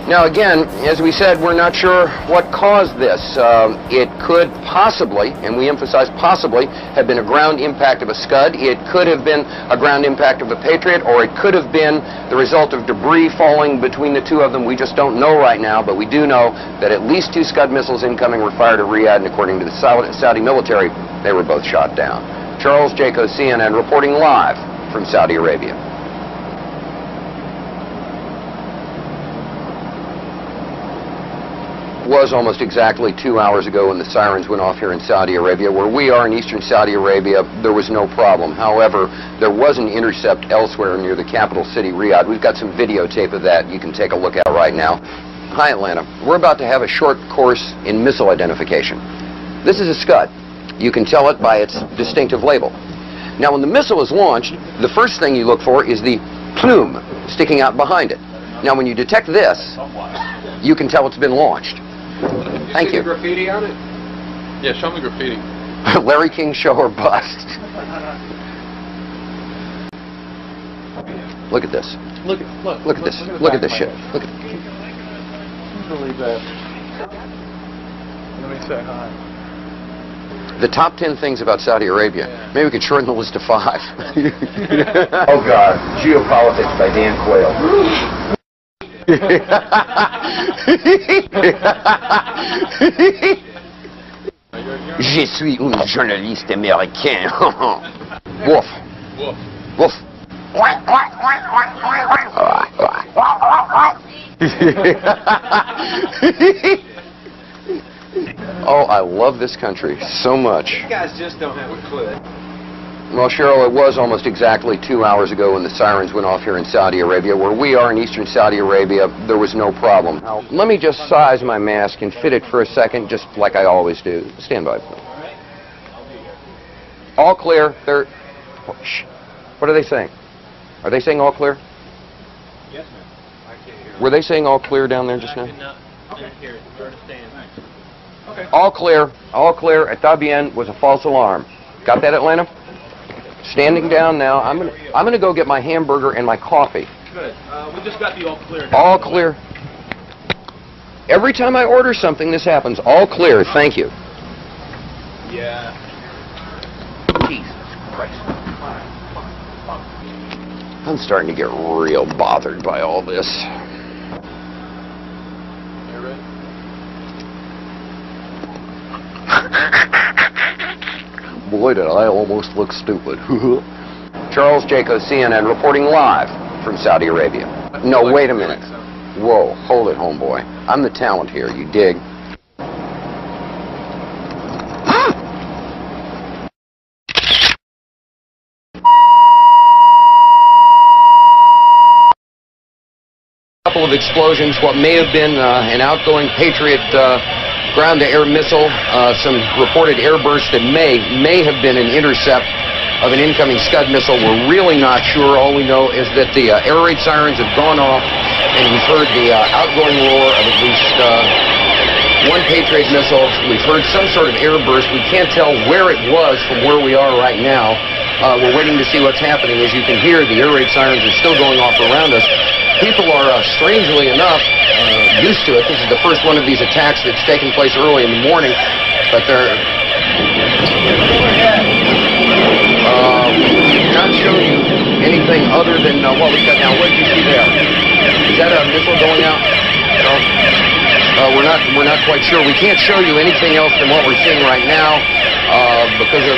Now again, as we said, we're not sure what caused this. It could possibly, and we emphasize possibly, have been a ground impact of a Scud. It could have been a ground impact of a Patriot, or it could have been the result of debris falling between the two of them. We just don't know right now, but we do know that at least 2 Scud missiles incoming were fired at Riyadh, and according to the Saudi military, they were both shot down. Charles Jaco, CNN, reporting live from Saudi Arabia. Was almost exactly 2 hours ago when the sirens went off here in Saudi Arabia. Where we are in eastern Saudi Arabia, there was no problem. However, there was an intercept elsewhere near the capital city, Riyadh. We've got some videotape of that you can take a look at right now. Hi, Atlanta. We're about to have a short course in missile identification. This is a Scud. You can tell it by its distinctive label. Now, when the missile is launched, the first thing you look for is the plume sticking out behind it. Now, when you detect this, you can tell it's been launched. Thank you. Graffiti on it? Yeah, show me graffiti. Larry King show or bust. Look at this. Look Look at this. Look at this shit. Look at. Believe that. Let me say hi. The top 10 things about Saudi Arabia. Yeah. Maybe we could shorten the list to 5. Oh God, Geopolitics by Dan Quayle. Je suis un journaliste américain. Woof. Woof. Woof. Oh, I love this country so much. You guys just don't have a clue. Well, Cheryl, it was almost exactly 2 hours ago when the sirens went off here in Saudi Arabia. Where we are in eastern Saudi Arabia, there was no problem. Now, let me just size my mask and fit it for a second, just like I always do. Stand by, please. All clear. They're... Oh, shh. What are they saying? Are they saying all clear? Yes, ma'am. I can't hear. Were they saying all clear down there just now? Okay. Here, understand. Okay. All clear. All clear. Está bien was a false alarm. Got that, Atlanta? Standing down now. I'm gonna go get my hamburger and my coffee. Good. We just got the all clear. All clear. Every time I order something, this happens. All clear. Thank you. Yeah. Jesus Christ. I'm starting to get real bothered by all this. You ready? Boy, did I almost look stupid. Charles Jaco, CNN, reporting live from Saudi Arabia. No, wait a minute. Whoa, hold it, homeboy. I'm the talent here, you dig? Couple of explosions, what may have been an outgoing Patriot ground-to-air missile, some reported airbursts that may have been an intercept of an incoming Scud missile. We're really not sure. All we know is that the air raid sirens have gone off, and we've heard the outgoing roar of at least one Patriot missile. We've heard some sort of airburst. We can't tell where it was from where we are right now. We're waiting to see what's happening. As you can hear, the air raid sirens are still going off around us. People are, strangely enough, used to it. This is the first one of these attacks that's taken place early in the morning, but they're... not showing you anything other than what we've got now. What did you see there? Is that a missile going out? No? We're not quite sure. We can't show you anything else than what we're seeing right now. Because of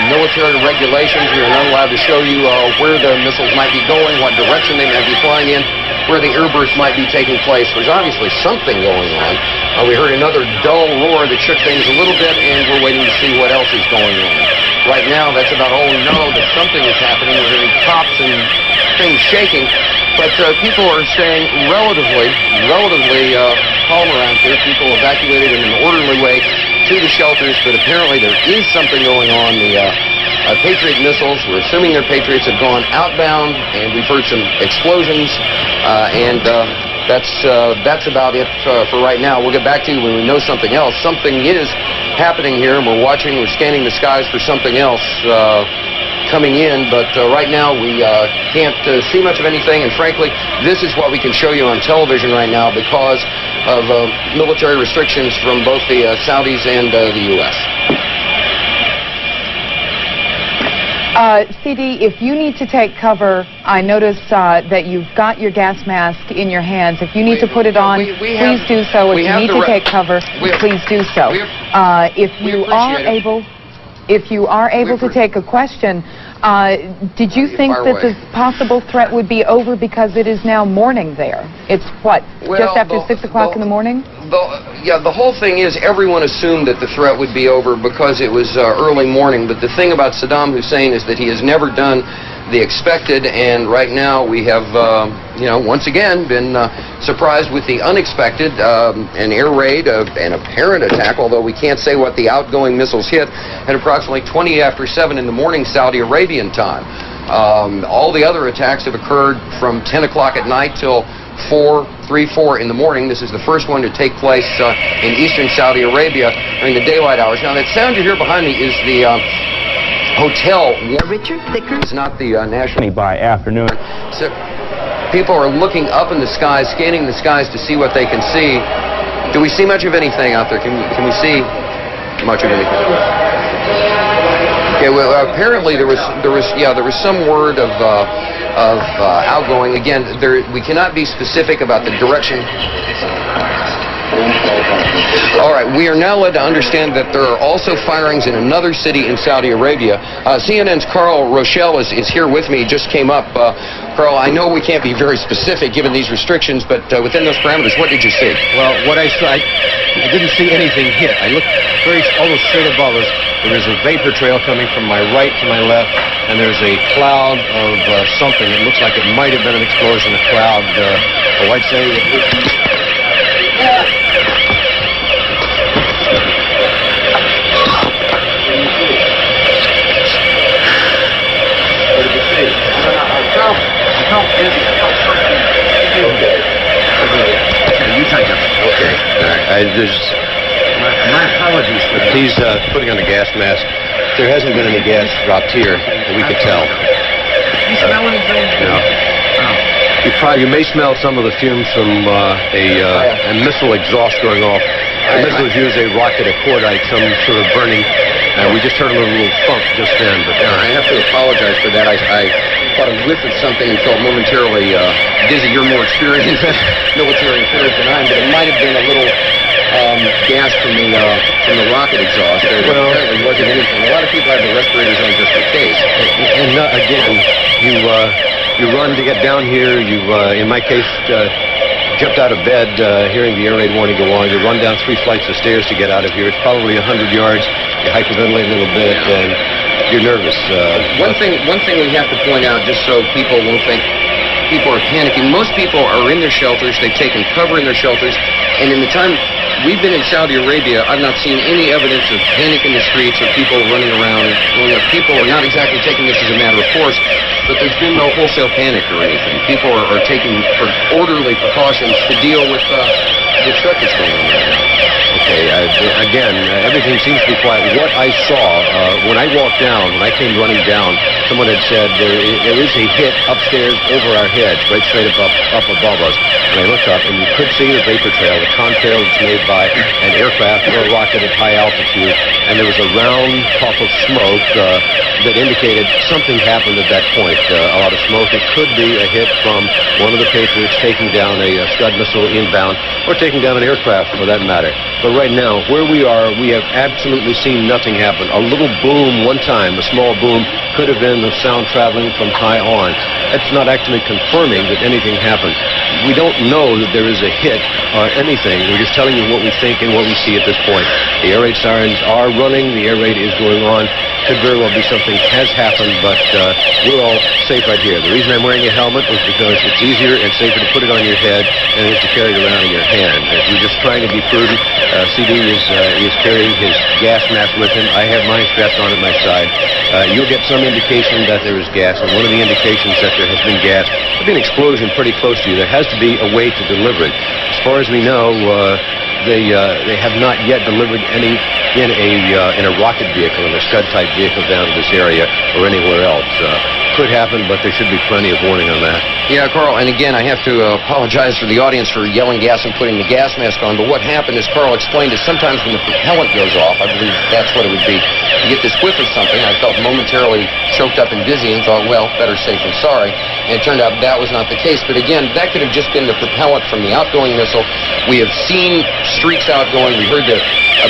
military regulations, we are not allowed to show you where the missiles might be going, what direction they might be flying in, where the airbursts might be taking place. There's obviously something going on. We heard another dull roar that shook things a little bit, and we're waiting to see what else is going on. Right now, that's about all we know, that something is happening. We're hearing pops and things shaking, but people are staying relatively calm around here. People evacuated in an orderly way to the shelters, but apparently there is something going on. The Patriot missiles, we're assuming they're Patriots, have gone outbound, and we've heard some explosions, and that's about it for right now. We'll get back to you when we know something else. Something is happening here, and we're watching, we're scanning the skies for something else. coming in, but right now we can't see much of anything, and frankly, this is what we can show you on television right now because of military restrictions from both the Saudis and the U.S. CD, if you need to take cover, I notice that you've got your gas mask in your hands. If you need to put it on, please do so. If you need to take cover, please do so. If you are able to take a question, did you think that the possible threat would be over because it is now morning there? It's what, just after 6 o'clock in the morning? The whole thing is everyone assumed that the threat would be over because it was early morning, but the thing about Saddam Hussein is that he has never done the expected, and right now we have, once again been surprised with the unexpected, an air raid, an apparent attack, although we can't say what the outgoing missiles hit, at approximately 20 after 7 in the morning Saudi Arabian time. All the other attacks have occurred from 10 o'clock at night till 3-4 in the morning. This is the first one to take place in eastern Saudi Arabia during the daylight hours. Now that sound you hear behind me is the hotel. Richard Thicker. It's not the national. By afternoon. So people are looking up in the skies, scanning the skies to see what they can see. Do we see much of anything out there? Can we see much of anything? Okay. Well, apparently there was some word of outgoing. Again, we cannot be specific about the direction. All right, we are now led to understand that there are also firings in another city in Saudi Arabia. CNN's Carl Rochelle is here with me. He just came up. Carl, I know we can't be very specific given these restrictions, but within those parameters, what did you see? Well, what I saw, I didn't see anything hit. I looked almost straight above us. There is a vapor trail coming from my right to my left, and there's a cloud of something. It looks like it might have been an explosion, a cloud. I'd say... My apologies for that. He's putting on a gas mask. There hasn't been any gas dropped here that we could tell. You smell anything? No. You may smell some of the fumes from a missile exhaust going off. The missile is usually a rocket, a cordite, some sort of burning. We just heard a little thump just then. But I have to apologize for that. I caught a whiff of something and felt momentarily dizzy. You're more experienced in military affairs than I am, but it might have been a little gas from the rocket exhaust. There apparently wasn't anything. A lot of people have the respirators on just in case. And again, you run to get down here. You, in my case, jumped out of bed hearing the air raid warning go on. You run down 3 flights of stairs to get out of here. It's probably 100 yards. You hyperventilate a little bit, and you're nervous. One thing we have to point out, just so people won't think people are panicking. Most people are in their shelters. They've taken cover in their shelters, and in the time we've been in Saudi Arabia, I've not seen any evidence of panic in the streets or people running around. People are not exactly taking this as a matter of course, but there's been no wholesale panic or anything. People are taking orderly precautions to deal with the threat that's going on right now. Okay, again, everything seems to be quiet. What I saw when I walked down, when I came running down, someone had said there is a hit upstairs over our heads, right straight up above us. And I looked up, and you could see the vapor trail, the contrail that's made by an aircraft or a rocket at high altitude. And there was a round puff of smoke that indicated something happened at that point. A lot of smoke. It could be a hit from one of the Patriots taking down a Scud missile inbound, or taking down an aircraft for that matter. But right now, where we are, we have absolutely seen nothing happen. A little boom one time, a small boom, could have been the sound traveling from high on. That's not actually confirming that anything happened. We don't know that there is a hit or anything. We're just telling you what we think and what we see at this point. The air raid sirens are running. The air raid is going on. Could very well be something has happened, but we're all safe right here. The reason I'm wearing a helmet is because it's easier and safer to put it on your head than it is to carry it around in your hand. We're just trying to be prudent. CD is carrying his gas mask with him. I have mine strapped on at my side. You'll get some indication that there is gas, and one of the indications that there has been gas, there'll be an explosion pretty close to you. There has to be a way to deliver it. As far as we know, they have not yet delivered any in a rocket vehicle, in a Scud-type vehicle down to this area or anywhere else. Could happen, but there should be plenty of warning on that. Yeah, Carl, and again, I have to apologize for the audience for yelling gas and putting the gas mask on, but what happened, as Carl explained, is sometimes when the propellant goes off, I believe that's what it would be, you get this whiff of something. I felt momentarily choked up and dizzy and thought, well, better safe than sorry, and it turned out that was not the case. But again, that could have just been the propellant from the outgoing missile. We have seen streaks outgoing, we heard a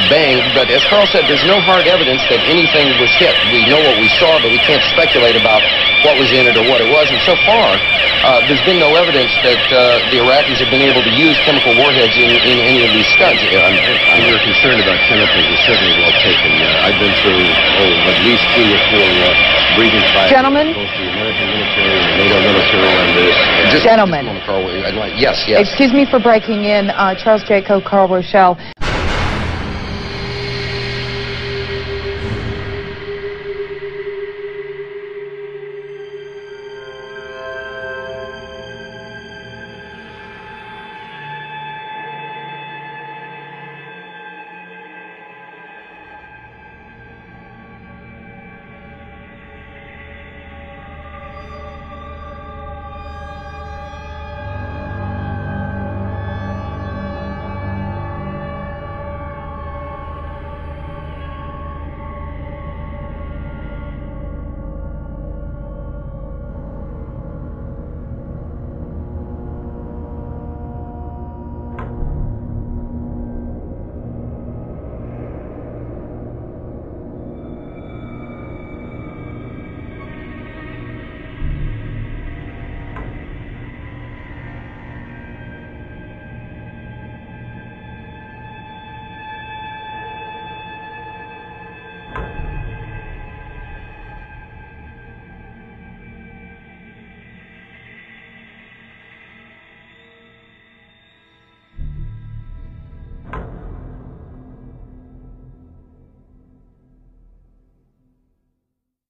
bang, but as Carl said, there's no hard evidence that anything was hit. We know what we saw, but we can't speculate about what was in it or what it was. And so far, there's been no evidence that the Iraqis have been able to use chemical warheads in any of these Scuds. You're concerned about chemicals is certainly well taken. I've been through, at least 3 or 4 briefing files. Gentlemen? Both the American military and the NATO military on this. Gentlemen. Yes, yes. Excuse me for breaking in. Charles Jaco, Carl Rochelle.